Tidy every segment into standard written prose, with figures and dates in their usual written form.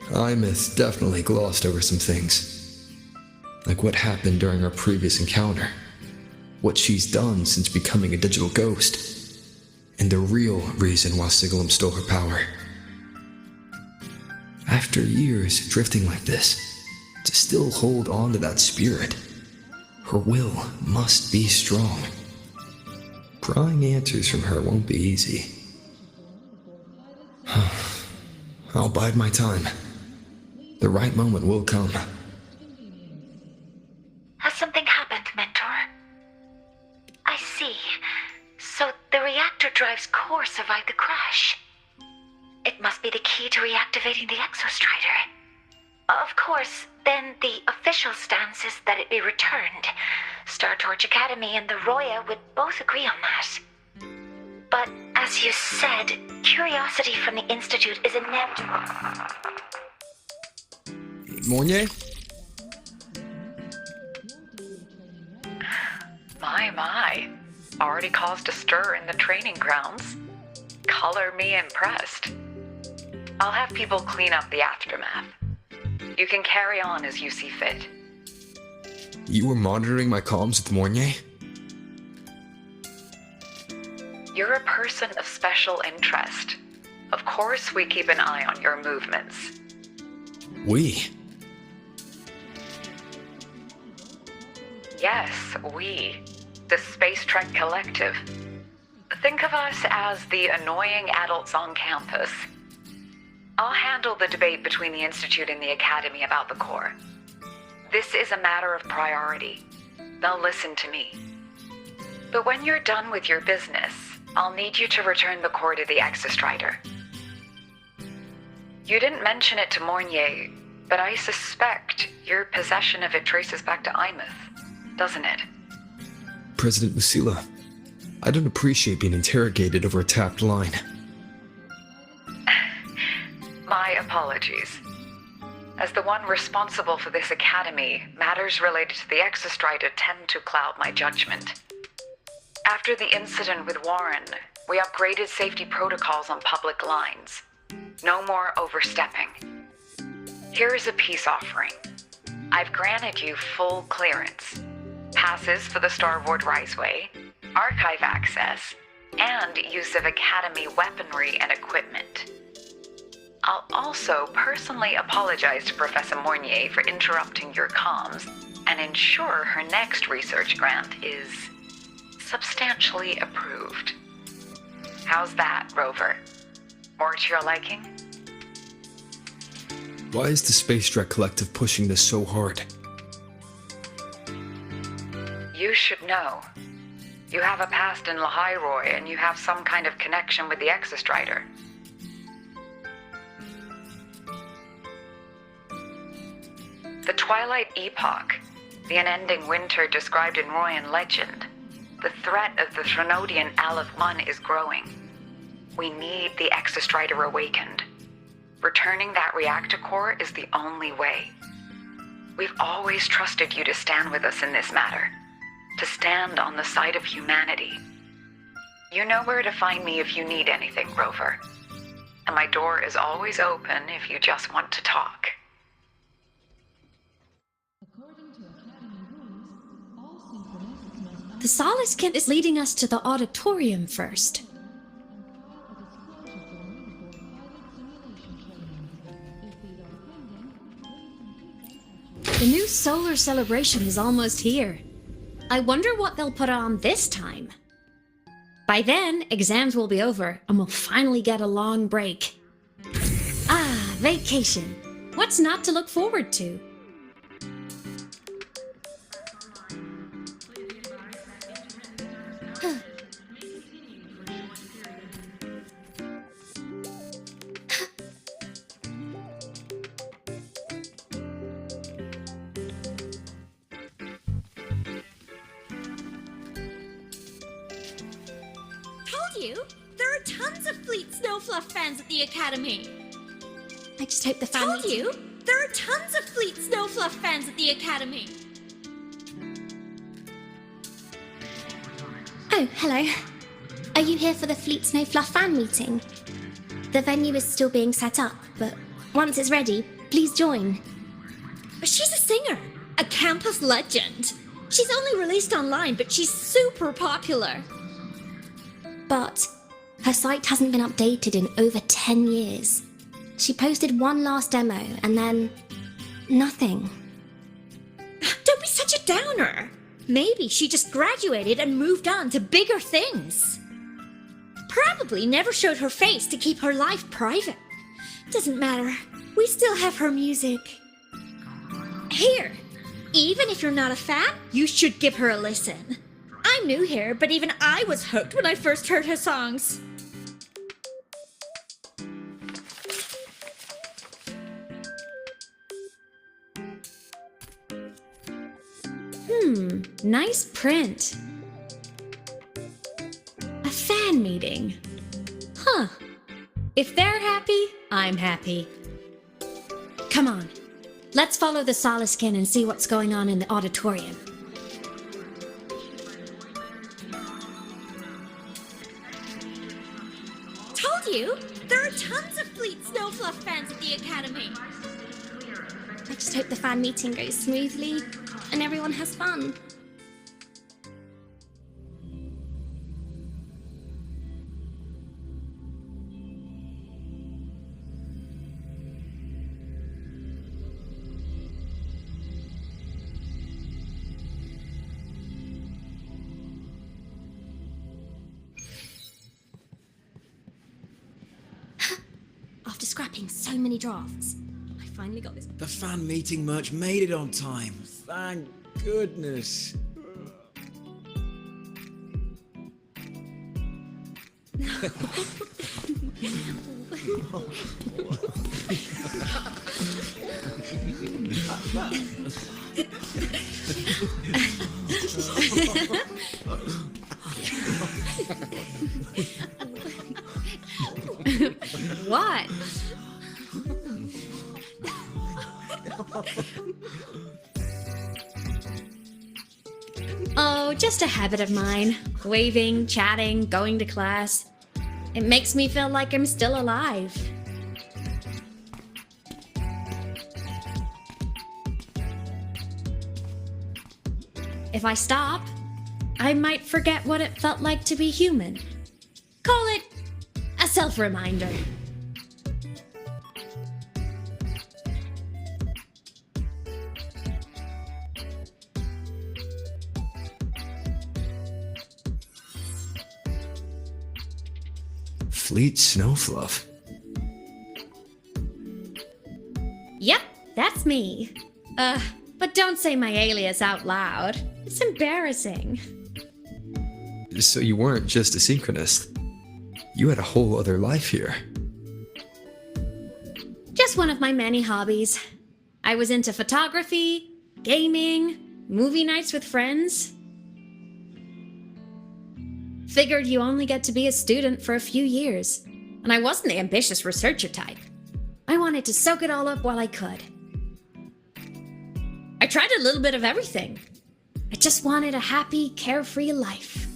Imeth definitely glossed over some things. Like what happened during our previous encounter. What she's done since becoming a digital ghost. And the real reason why Sigalum stole her power. After years drifting like this, to still hold on to that spirit, her will must be strong. Prying answers from her won't be easy. I'll bide my time. The right moment will come. Has something happened, Mentor? I see. So the reactor drive's core survived the crash. It must be the key to reactivating the Exostrider. Of course, then the official stance is that it be returned. Star Torch Academy and the Roya would both agree on that. But, as you said, curiosity from the Institute is inevitable. Mornier? My. Already caused a stir in the training grounds. Color me impressed. I'll have people clean up the aftermath. You can carry on as you see fit. You were monitoring my comms with Mornier? You're a person of special interest. Of course we keep an eye on your movements. We? Yes, we. The Space Trek Collective. Think of us as the annoying adults on campus. I'll handle the debate between the Institute and the Academy about the core. This is a matter of priority. They'll listen to me. But when you're done with your business, I'll need you to return the core to the Exostrider. You didn't mention it to Mornier, but I suspect your possession of it traces back to Imeth, doesn't it? President Lucilla, I don't appreciate being interrogated over a tapped line. My apologies. As the one responsible for this academy, matters related to the Exostrider tend to cloud my judgment. After the incident with Warren, we upgraded safety protocols on public lines. No more overstepping. Here is a peace offering. I've granted you full clearance. Passes for the Starboard Riseway, archive access, and use of Academy weaponry and equipment. I'll also personally apologize to Professor Mornier for interrupting your comms and ensure her next research grant is substantially approved. How's that, Rover? More to your liking? Why is the Space Trek Collective pushing this so hard? You should know. You have a past in Lahiroy, and you have some kind of connection with the Exostrider. The Twilight Epoch, the unending winter described in Royan legend, the threat of the Threnodian Aleph 1 is growing. We need the Exostrider awakened. Returning that reactor core is the only way. We've always trusted you to stand with us in this matter, to stand on the side of humanity. You know where to find me if you need anything, Rover. And my door is always open if you just want to talk. The Solace Kit is leading us to the auditorium first. The new solar celebration is almost here. I wonder what they'll put on this time. By then, exams will be over, and we'll finally get a long break. Ah, vacation. What's not to look forward to? There are tons of Fleet Snowfluff fans at the Academy. I just hope the family... Told you! There are tons of Fleet Snowfluff fans at the Academy. Oh, hello. Are you here for the Fleet Snowfluff fan meeting? The venue is still being set up, but once it's ready, Please join. She's a singer, a campus legend. She's only released online, but she's super popular. But her site hasn't been updated in over 10 years. She posted one last demo and then nothing. Don't be such a downer. Maybe she just graduated and moved on to bigger things. Probably never showed her face to keep her life private. Doesn't matter. We still have her music. Here, even if you're not a fan, you should give her a listen. I'm new here, but even I was hooked when I first heard her songs. Nice print. A fan meeting. Huh. If they're happy, I'm happy. Come on. Let's follow the Soliskin and see what's going on in the auditorium. Told you, there are tons of Fleet Snowfluff fans at the Academy. I just hope the fan meeting goes smoothly and everyone has fun. After scrapping so many drafts, I finally got this. The fan meeting merch made it on time. Thank goodness. What? Oh, just a habit of mine. Waving, chatting, going to class. It makes me feel like I'm still alive. If I stop, I might forget what it felt like to be human. Call it a self-reminder. Fleet Snowfluff. Yep, that's me. But don't say my alias out loud. It's embarrassing. So you weren't just a synchronist. You had a whole other life here. Just one of my many hobbies. I was into photography, gaming, movie nights with friends. Figured you only get to be a student for a few years, and I wasn't the ambitious researcher type. I wanted to soak it all up while I could. I tried a little bit of everything. I just wanted a happy, carefree life.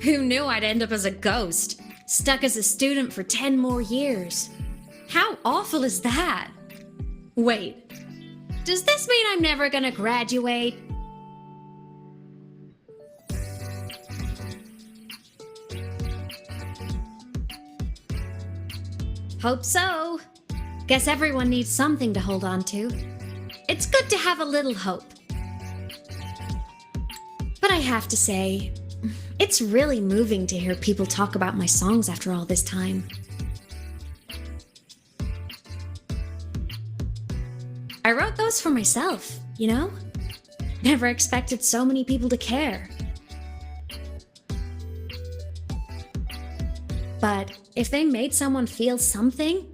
Who knew I'd end up as a ghost, stuck as a student for 10 more years? How awful is that? Wait. Does this mean I'm never gonna graduate? Hope so. Guess everyone needs something to hold on to. It's good to have a little hope. But I have to say, it's really moving to hear people talk about my songs after all this time. I wrote those for myself, you know? Never expected so many people to care. But if they made someone feel something,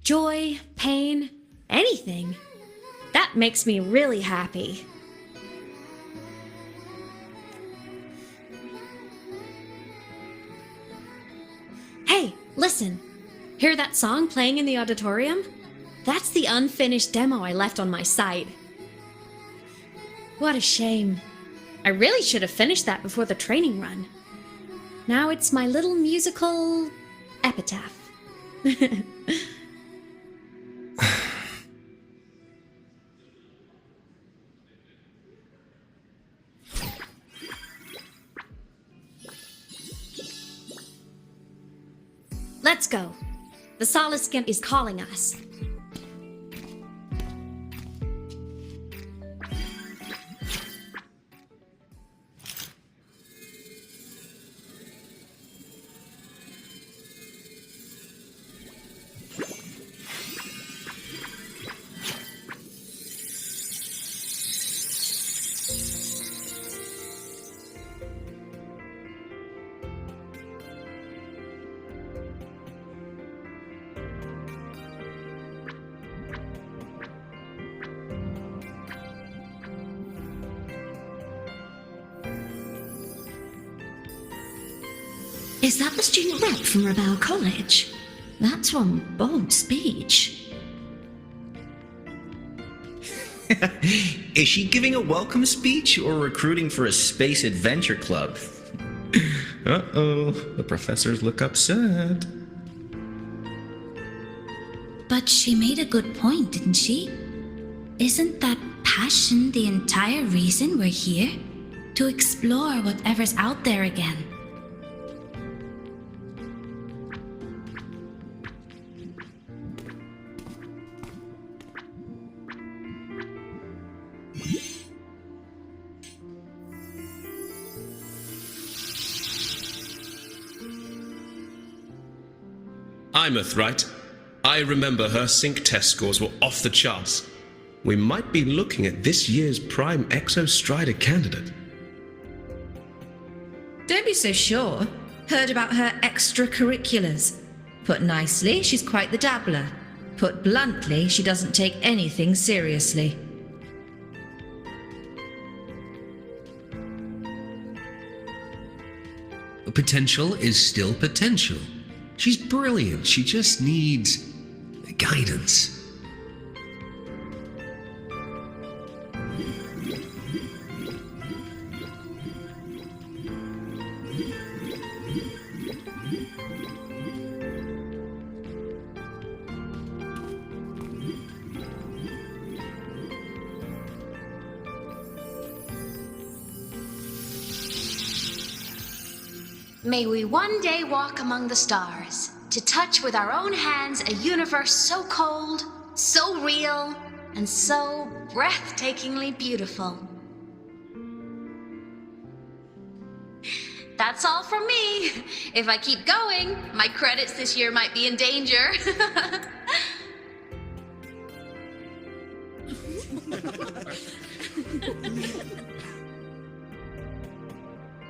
joy, pain, anything, that makes me really happy. Hey, listen. Hear that song playing in the auditorium? That's the unfinished demo I left on my site. What a shame. I really should have finished that before the training run. Now it's my little musical epitaph. Let's go. The Solace Skimp is calling us. Is that the student rep from Rebel College? That's one bold speech. Is she giving a welcome speech or recruiting for a space adventure club? Uh-oh, the professors look upset. But she made a good point, didn't she? Isn't that passion the entire reason we're here? To explore whatever's out there again. Imeth, right? I remember her sync test scores were off the charts. We might be looking at this year's prime Exostrider candidate. Don't be so sure. Heard about her extracurriculars. Put nicely, she's quite the dabbler. Put bluntly, she doesn't take anything seriously. Potential is still potential. She's brilliant. She just needs guidance. May we one day walk among the stars, to touch with our own hands a universe so cold, so real, and so breathtakingly beautiful. That's all from me. If I keep going, my credits this year might be in danger.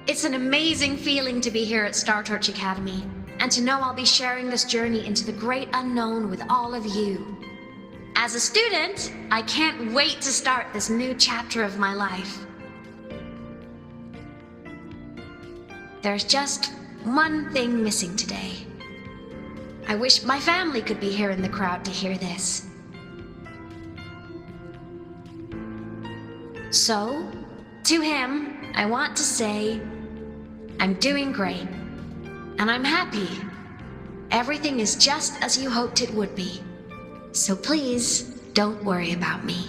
It's an amazing feeling to be here at Star Torch Academy, and to know I'll be sharing this journey into the great unknown with all of you. As a student, I can't wait to start this new chapter of my life. There's just one thing missing today. I wish my family could be here in the crowd to hear this. So, to him, I want to say, I'm doing great, and I'm happy. Everything is just as you hoped it would be. So please, don't worry about me.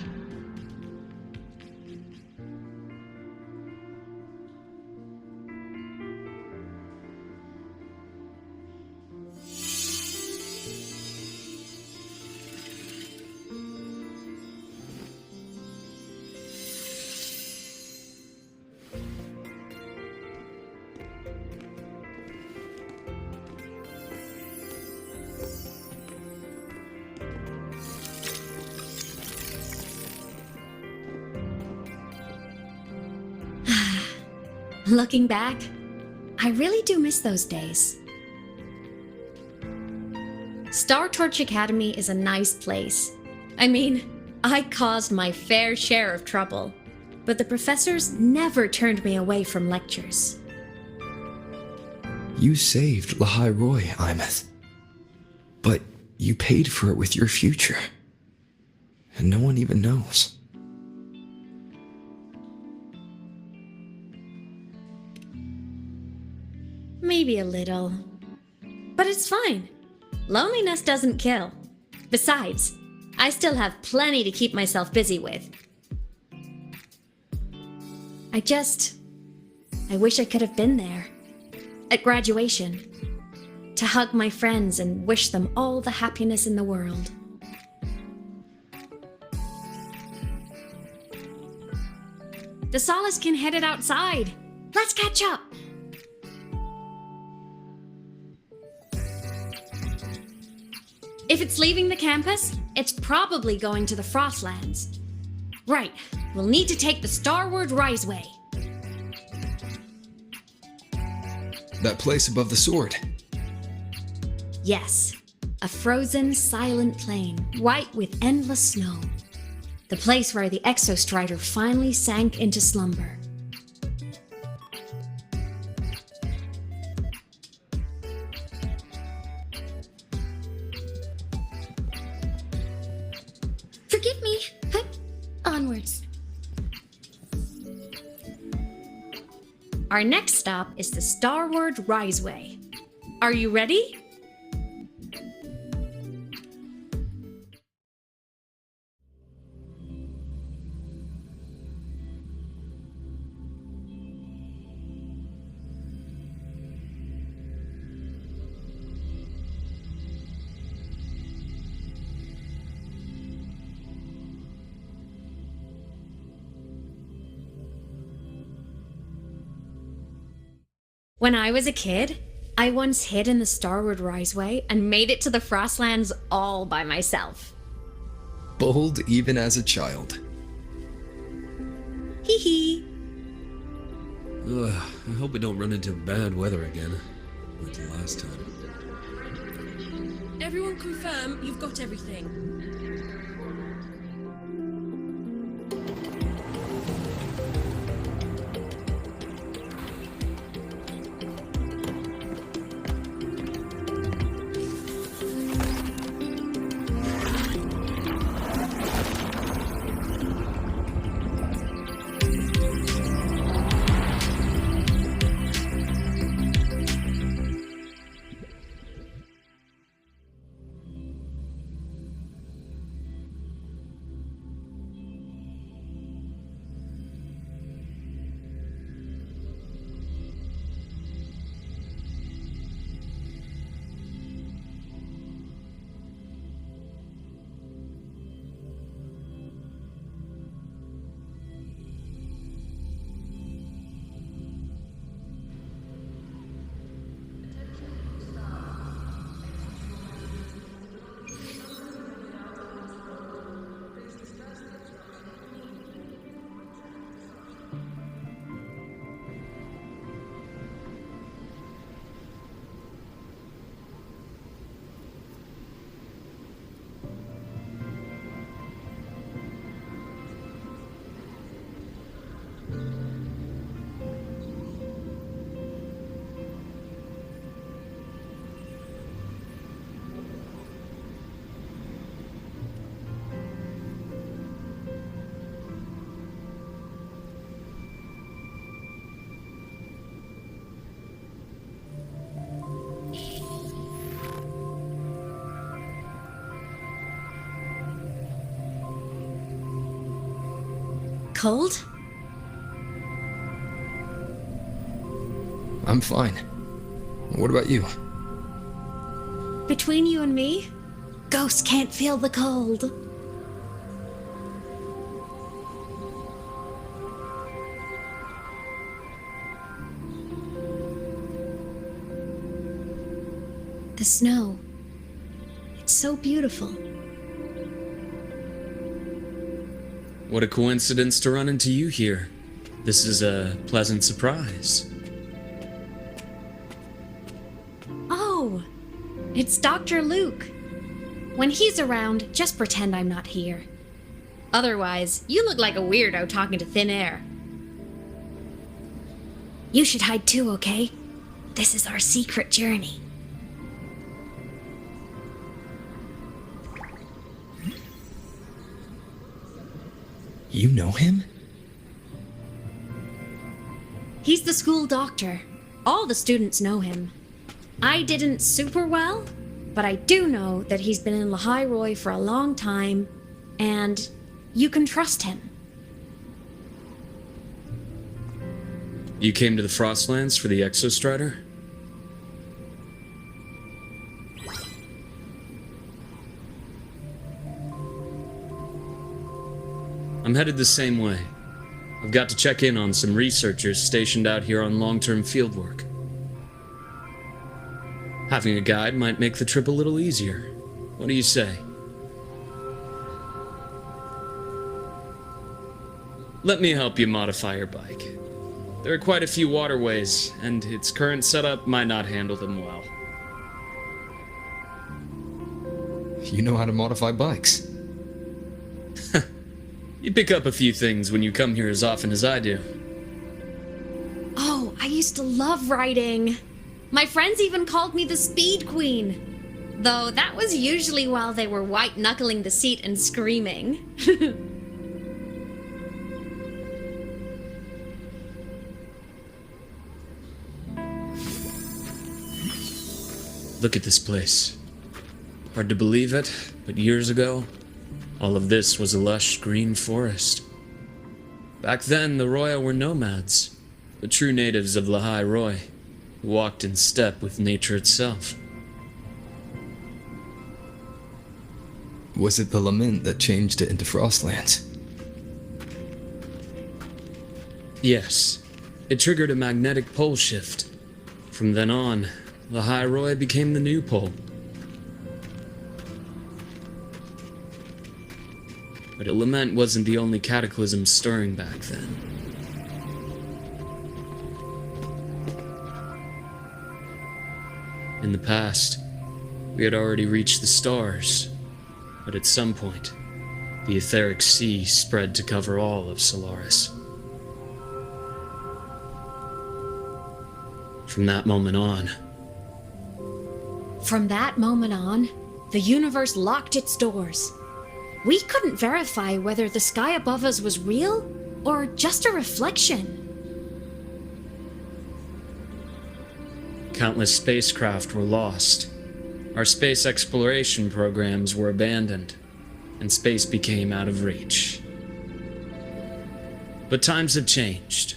Looking back, I really do miss those days. Star Torch Academy is a nice place. I mean, I caused my fair share of trouble, but the professors never turned me away from lectures. You saved Lahai Roy, Imeth. But you paid for it with your future. And no one even knows. Maybe a little. But it's fine. Loneliness doesn't kill. Besides, I still have plenty to keep myself busy with. I wish I could have been there. At graduation. To hug my friends and wish them all the happiness in the world. The Solace can headed outside. Let's catch up. If it's leaving the campus, it's probably going to the Frostlands. Right, we'll need to take the Starward Riseway. That place above the sword. Yes, a frozen, silent plain, white with endless snow. The place where the Exostrider finally sank into slumber. Forgive me. Onwards. Our next stop is the Starward Riseway. Are you ready? When I was a kid, I once hid in the Starward Riseway and made it to the Frostlands all by myself. Bold even as a child. Hee hee. Ugh, I hope we don't run into bad weather again, like the last time. Everyone confirm you've got everything. Cold? I'm fine. What about you? Between you and me, ghosts can't feel the cold. The snow. It's so beautiful. What a coincidence to run into you here. This is a pleasant surprise. Oh, it's Dr. Luke. When he's around, just pretend I'm not here. Otherwise, you look like a weirdo talking to thin air. You should hide too, okay? This is our secret journey. You know him? He's the school doctor. All the students know him. I didn't super well, but I do know that he's been in Lehigh Roy for a long time, and you can trust him. You came to the Frostlands for the Exostrider? I'm headed the same way. I've got to check in on some researchers stationed out here on long-term fieldwork. Having a guide might make the trip a little easier. What do you say? Let me help you modify your bike. There are quite a few waterways, and its current setup might not handle them well. You know how to modify bikes. You pick up a few things when you come here as often as I do. Oh, I used to love riding. My friends even called me the Speed Queen. Though that was usually while they were white-knuckling the seat and screaming. Look at this place. Hard to believe it, but years ago, all of this was a lush green forest. Back then, the Roya were nomads, the true natives of Lehigh Roy, who walked in step with nature itself. Was it the lament that changed it into Frostlands? Yes, it triggered a magnetic pole shift. From then on, Lehigh Roy became the new pole. But a lament wasn't the only cataclysm stirring back then. In the past, we had already reached the stars, but at some point, the etheric sea spread to cover all of Solaris. From that moment on, the universe locked its doors. We couldn't verify whether the sky above us was real or just a reflection. countless spacecraft were lost. Our space exploration programs were abandoned, and space became out of reach. But times have changed.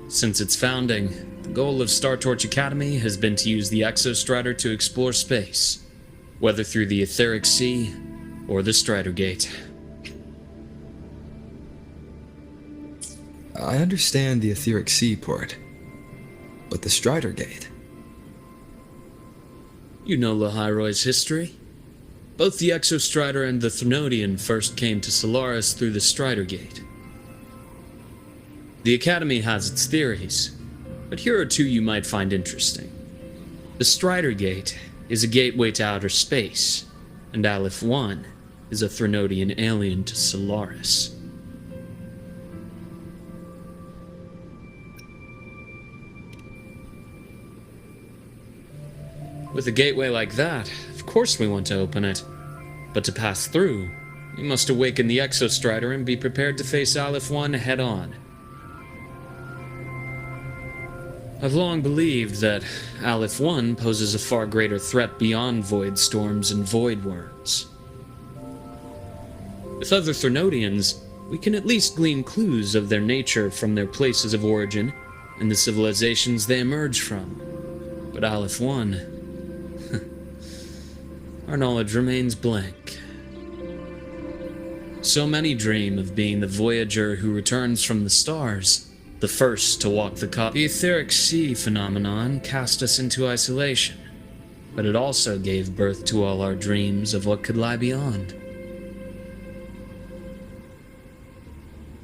Since its founding, the goal of Star Torch Academy has been to use the Exostrider to explore space, whether through the Etheric Sea or the Strider Gate. I understand the Etheric Sea port, but the Strider Gate? You know Lahiroy's history. Both the Exostrider and the Thrnodian first came to Solaris through the Strider Gate. The Academy has its theories, but here are two you might find interesting. The Strider Gate is a gateway to outer space, and Aleph 1 is a Thrnodian alien to Solaris. With a gateway like that, of course we want to open it. But to pass through, we must awaken the Exostrider and be prepared to face Aleph 1 head-on. I've long believed that Aleph 1 poses a far greater threat beyond void storms and void worms. With other Thrnodians, we can at least glean clues of their nature from their places of origin and the civilizations they emerge from. But Aleph 1... our knowledge remains blank. So many dream of being the voyager who returns from the stars, the first to walk the The Etheric Sea phenomenon cast us into isolation, but it also gave birth to all our dreams of what could lie beyond.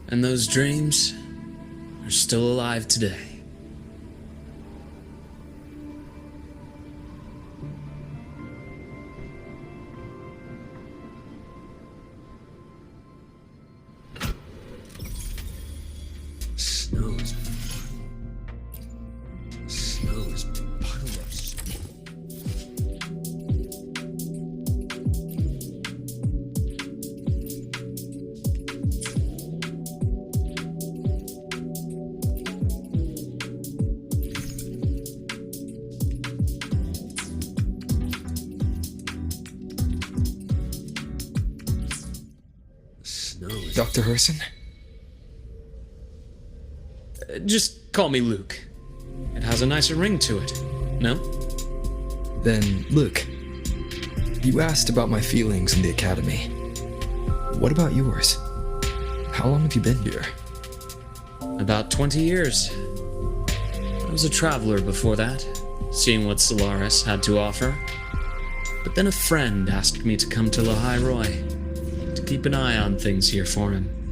And those dreams are still alive today. Snow's puddle of snow. Dr. Herson? Just call me Luke. It has a nicer ring to it, no? Then, Luke, you asked about my feelings in the academy. What about yours? How long have you been here? About 20 years. I was a traveler before that, seeing what Solaris had to offer. But then a friend asked me to come to Lahai Roy, to keep an eye on things here for him.